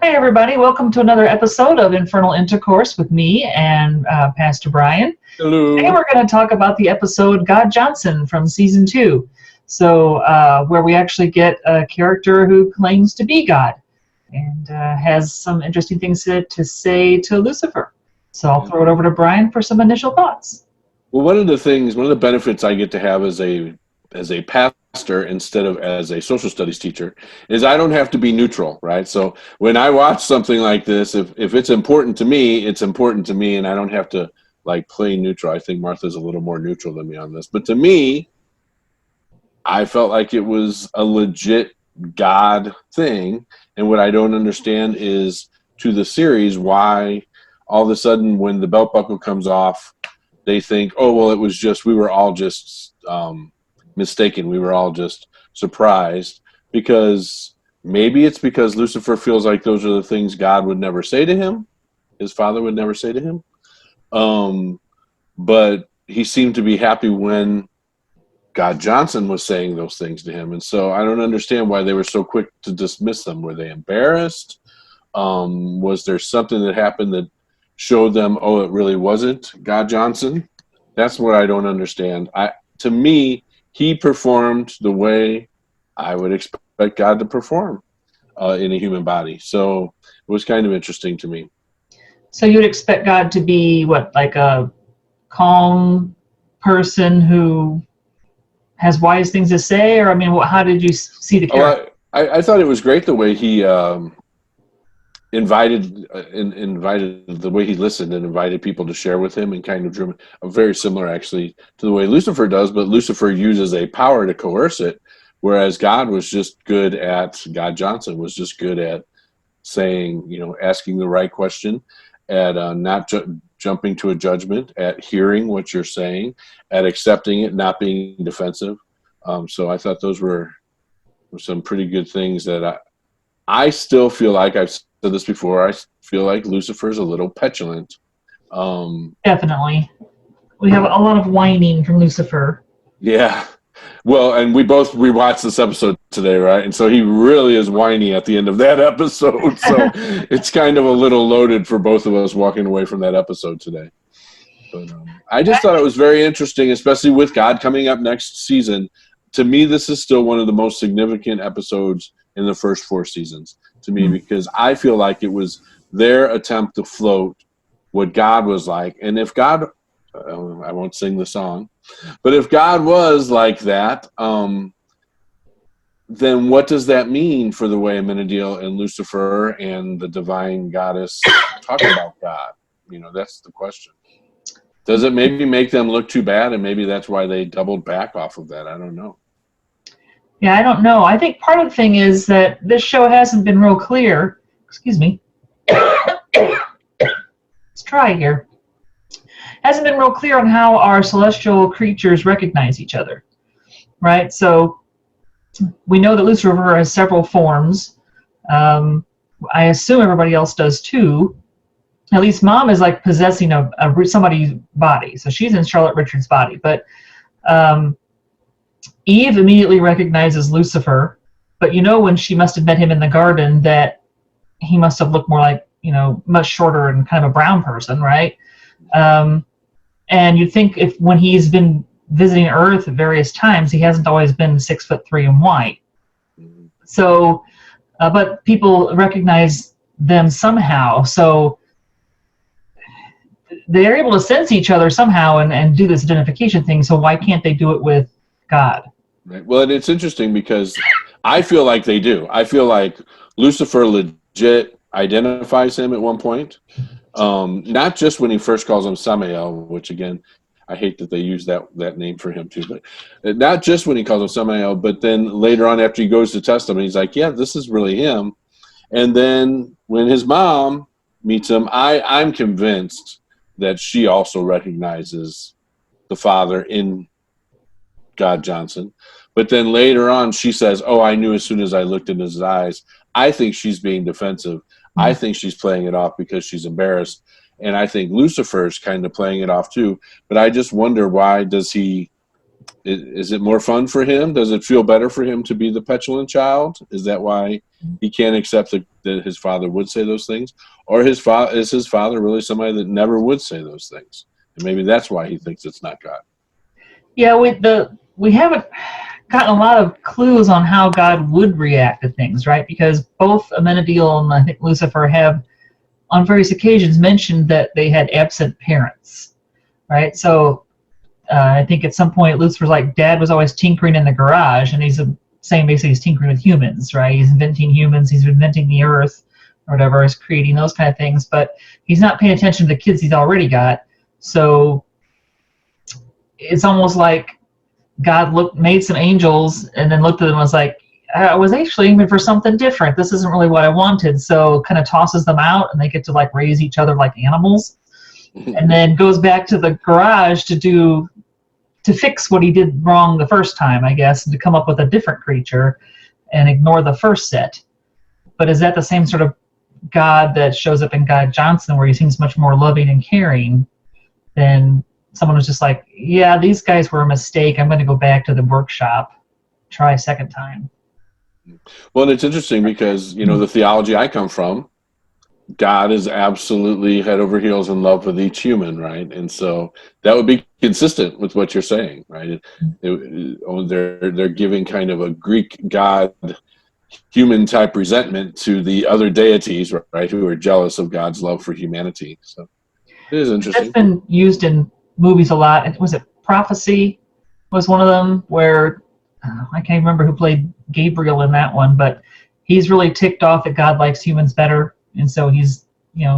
Hi, everybody. Welcome to another episode of Infernal Intercourse with me and Pastor Brian. Hello. Today we're going to talk about the episode God Johnson from Season 2. So, where we actually get a character who claims to be God and has some interesting things to say to Lucifer. So I'll throw it over to Brian for some initial thoughts. Well, one of the benefits I get to have as a pastor instead of as a social studies teacher is I don't have to be neutral, right? So when I watch something like this, if it's important to me, it's important to me, and I don't have to like play neutral. I think Martha's a little more neutral than me on this, but to me, I felt like it was a legit God thing, and what I don't understand is to the series why all of a sudden when the belt buckle comes off, they think, oh, well, we were all just mistaken. We were all just surprised because maybe it's because Lucifer feels like those are the things God would never say to him. His father would never say to him. But he seemed to be happy when God Johnson was saying those things to him. And so I don't understand why they were so quick to dismiss them. Were they embarrassed? Was there something that happened that showed them, oh, it really wasn't God Johnson? That's what I don't understand. To me, he performed the way I would expect God to perform in a human body. So it was kind of interesting to me. So you would expect God to be, like a calm person who has wise things to say? Or, I mean, how did you see the character? I thought it was great the way he invited the way he listened and invited people to share with him and kind of drew very similar actually to the way Lucifer does, but Lucifer uses a power to coerce it, whereas God Johnson was just good at saying, asking the right question, at not jumping to a judgment, at hearing what you're saying, at accepting it, not being defensive. So I thought those were some pretty good things that I still feel like I've said this before. I feel like Lucifer's a little petulant. Definitely. We have a lot of whining from Lucifer. Yeah. Well, and we both rewatched this episode today, right? And so he really is whiny at the end of that episode. So it's kind of a little loaded for both of us walking away from that episode today. But I just thought it was very interesting, especially with God coming up next season. To me, this is still one of the most significant episodes in the first 4 seasons to me, because I feel like it was their attempt to float what God was like. And if God, I won't sing the song, but if God was like that, then what does that mean for the way M.Div and Lucifer and the divine goddess talk about God? That's the question. Does it maybe make them look too bad, and maybe that's why they doubled back off of that? I don't know. Yeah, I don't know. I think part of the thing is that this show hasn't been real clear. Excuse me. Let's try here. Hasn't been real clear on how our celestial creatures recognize each other, right? So we know that Lucifer has several forms. I assume everybody else does too. At least Mom is like possessing somebody's body, so she's in Charlotte Richards' body. But Eve immediately recognizes Lucifer, but when she must have met him in the garden, that he must have looked more like, much shorter and kind of a brown person, right? And you'd think when he's been visiting Earth at various times, he hasn't always been 6'3" and white. So, but people recognize them somehow. So they're able to sense each other somehow and do this identification thing. So why can't they do it with God? Right. Well, and it's interesting because I feel like they do. I feel like Lucifer legit identifies him at one point. Not just when he first calls him Samael, which again, I hate that they use that name for him too, but not just when he calls him Samael, but then later on after he goes to test him, he's like, yeah, this is really him. And then when his mom meets him, I'm convinced that she also recognizes the father in God Johnson. But then later on, she says, oh, I knew as soon as I looked in his eyes. I think she's being defensive. I think she's playing it off because she's embarrassed. And I think Lucifer's kind of playing it off too. But I just wonder, why does he Is it more fun for him? Does it feel better for him to be the petulant child? Is that why he can't accept that his father would say those things? Or is his father really somebody that never would say those things? And maybe that's why he thinks it's not God. Yeah, we haven't gotten a lot of clues on how God would react to things, right? Because both M.Div and I think Lucifer have, on various occasions, mentioned that they had absent parents, right? So I think at some point Lucifer's like, Dad was always tinkering in the garage, and he's saying basically he's tinkering with humans, right? He's inventing humans, he's inventing the earth, or whatever, he's creating those kind of things, but he's not paying attention to the kids he's already got. So it's almost like God made some angels and then looked at them and was like, I was actually aiming for something different. This isn't really what I wanted. So kind of tosses them out, and they get to like raise each other like animals, and then goes back to the garage to fix what he did wrong the first time, I guess, and to come up with a different creature and ignore the first set. But is that the same sort of God that shows up in God Johnson, where he seems much more loving and caring than someone who's just like, yeah, these guys were a mistake, I'm going to go back to the workshop, try a second time? Well, and it's interesting because, the theology I come from, God is absolutely head over heels in love with each human, right? And so that would be consistent with what you're saying, right? They're giving kind of a Greek God human type resentment to the other deities, right, who are jealous of God's love for humanity. So it is interesting. That's been used in movies a lot. Was it Prophecy was one of them, where I can't remember who played Gabriel in that one, but he's really ticked off that God likes humans better, and so he's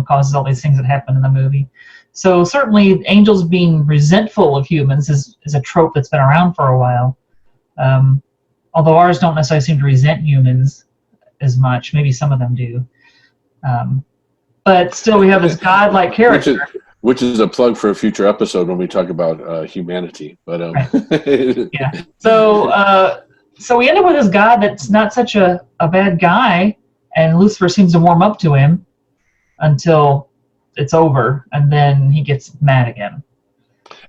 causes all these things that happen in the movie. So certainly angels being resentful of humans is a trope that's been around for a while, although ours don't necessarily seem to resent humans as much. Maybe some of them do, but still we have this godlike character, which is a plug for a future episode when we talk about humanity. But right. Yeah. So we end up with this God that's not such a bad guy, and Lucifer seems to warm up to him until it's over, and then he gets mad again.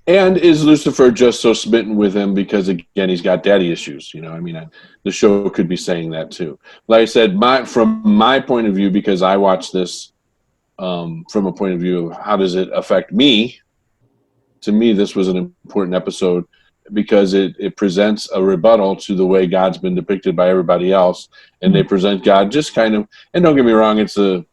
And is Lucifer just so smitten with him because, again, he's got daddy issues? The show could be saying that too. Like I said, from my point of view, because I watched this from a point of view of how does it affect me, to me this was an important episode because it presents a rebuttal to the way God's been depicted by everybody else, and they present God just kind of, and don't get me wrong, it's a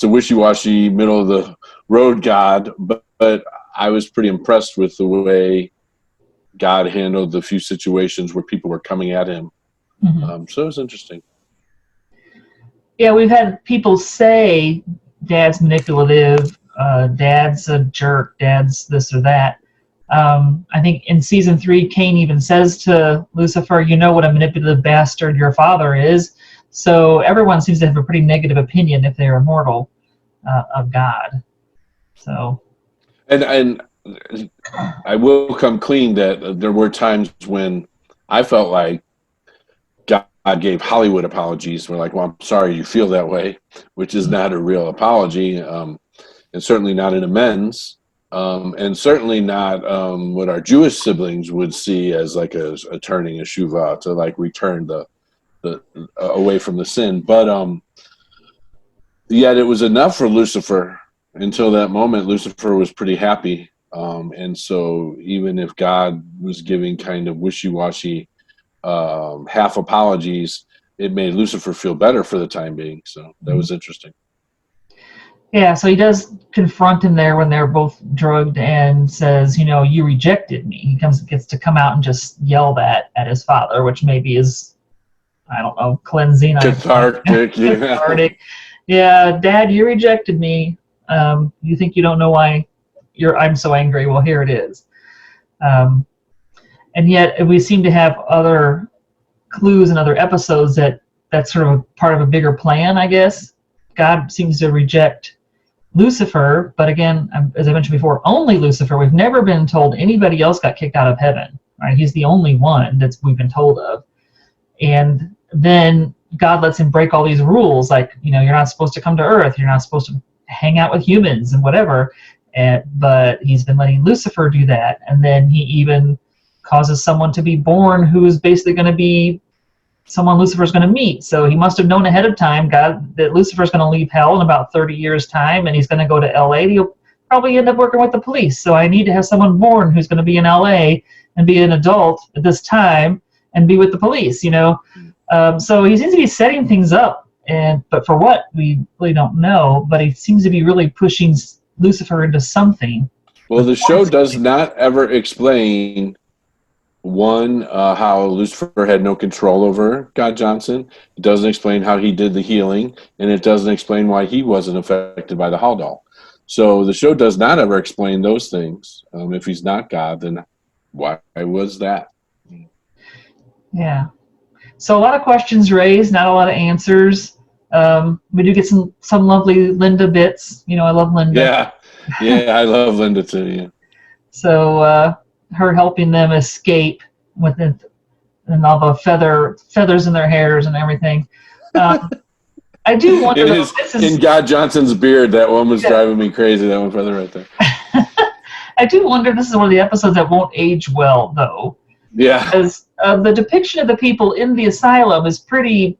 wishy-washy, middle of the road God, but I was pretty impressed with the way God handled the few situations where people were coming at him. Mm-hmm. So it was interesting. Yeah, we've had people say Dad's manipulative, Dad's a jerk, Dad's this or that. I think in season 3, Cain even says to Lucifer, you know what a manipulative bastard your father is. So everyone seems to have a pretty negative opinion, if they're immortal, of God. So, and I will come clean that there were times when I felt like God gave Hollywood apologies. We're like, well, I'm sorry you feel that way, which is not a real apology, and certainly not an amends, and certainly not what our Jewish siblings would see as like a turning a shuva, to like return the away from the sin. But yet it was enough for Lucifer. Until that moment, Lucifer was pretty happy. And so even if God was giving kind of wishy-washy half apologies, it made Lucifer feel better for the time being. So that was interesting. Yeah, so he does confront him there when they're both drugged and says, you rejected me. He gets to come out and just yell that at his father, which maybe is, I don't know, cleansing. Cathartic. Yeah. Cathartic. Yeah, Dad, you rejected me. You think you don't know why I'm so angry? Well, here it is. And yet we seem to have other clues in other episodes that's sort of a part of a bigger plan, I guess. God seems to reject Lucifer, but again, as I mentioned before, only Lucifer. We've never been told anybody else got kicked out of heaven. Right? He's the only one that we've been told of. And then God lets him break all these rules, like, you're not supposed to come to earth, you're not supposed to hang out with humans and whatever. But he's been letting Lucifer do that. And then he even causes someone to be born who is basically going to be someone Lucifer's going to meet. So he must have known ahead of time, God, that Lucifer's going to leave hell in about 30 years' time, and he's going to go to LA. He'll probably end up working with the police. So I need to have someone born who's going to be in LA and be an adult at this time and be with the police, you know. So he seems to be setting things up, but for what, we really don't know. But he seems to be really pushing Lucifer into something. Well, the show does not ever explain, one, how Lucifer had no control over God Johnson. It doesn't explain how he did the healing, and it doesn't explain why he wasn't affected by the Haldol. So the show does not ever explain those things. If he's not God, then why was that? Yeah. So a lot of questions raised, not a lot of answers. We do get some lovely Linda bits. You know, I love Linda. Yeah, I love Linda too. Yeah. So her helping them escape with it, and all the feathers in their hairs and everything. I do wonder. In God Johnson's beard, that one was driving me crazy. That one feather right there. I do wonder. This is one of the episodes that won't age well, though. Yeah. Because the depiction of the people in the asylum is pretty,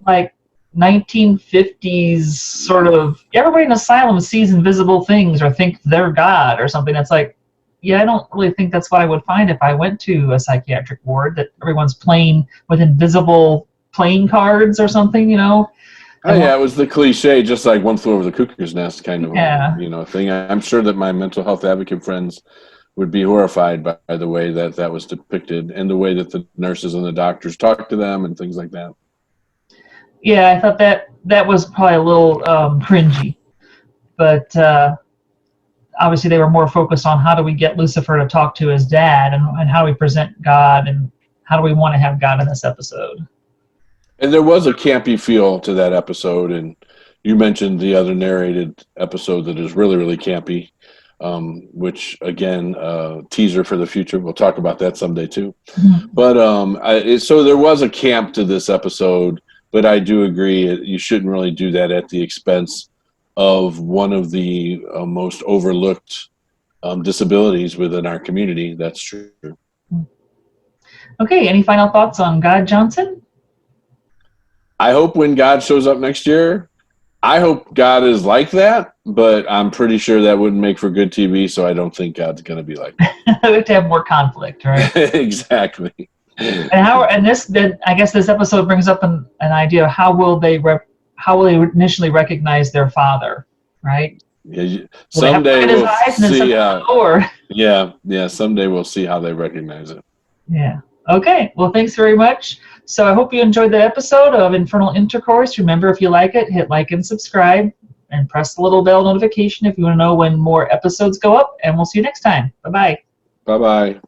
like, 1950s sort of. Everybody in the asylum sees invisible things or think they're God or something. That's like, yeah, I don't really think that's what I would find if I went to a psychiatric ward, that everyone's playing with invisible playing cards or something, you know. Oh yeah, it was the cliche, just like One Flew Over the Cuckoo's Nest kind of thing. I'm sure that my mental health advocate friends would be horrified by the way that was depicted and the way that the nurses and the doctors talked to them and things like that. Yeah, I thought that was probably a little cringy, but obviously they were more focused on how do we get Lucifer to talk to his dad, and how do we present God, and how do we want to have God in this episode. And there was a campy feel to that episode, and you mentioned the other narrated episode that is really, really campy, which, again, teaser for the future. We'll talk about that someday, too. Mm-hmm. But so there was a camp to this episode, but I do agree you shouldn't really do that at the expense of one of the most overlooked disabilities within our community. That's true. Okay, any final thoughts on God Johnson? I hope when God shows up next year, I hope God is like that, but I'm pretty sure that wouldn't make for good TV, so I don't think God's going to be like that. We have to have more conflict, right? Exactly. And I guess this episode brings up an idea of how will they initially recognize their father, right? Yeah, someday we'll see. Someday we'll see how they recognize it. Yeah. Okay. Well, thanks very much. So I hope you enjoyed the episode of Infernal Intercourse. Remember, if you like it, hit like and subscribe, and press the little bell notification if you want to know when more episodes go up. And we'll see you next time. Bye-bye. Bye-bye.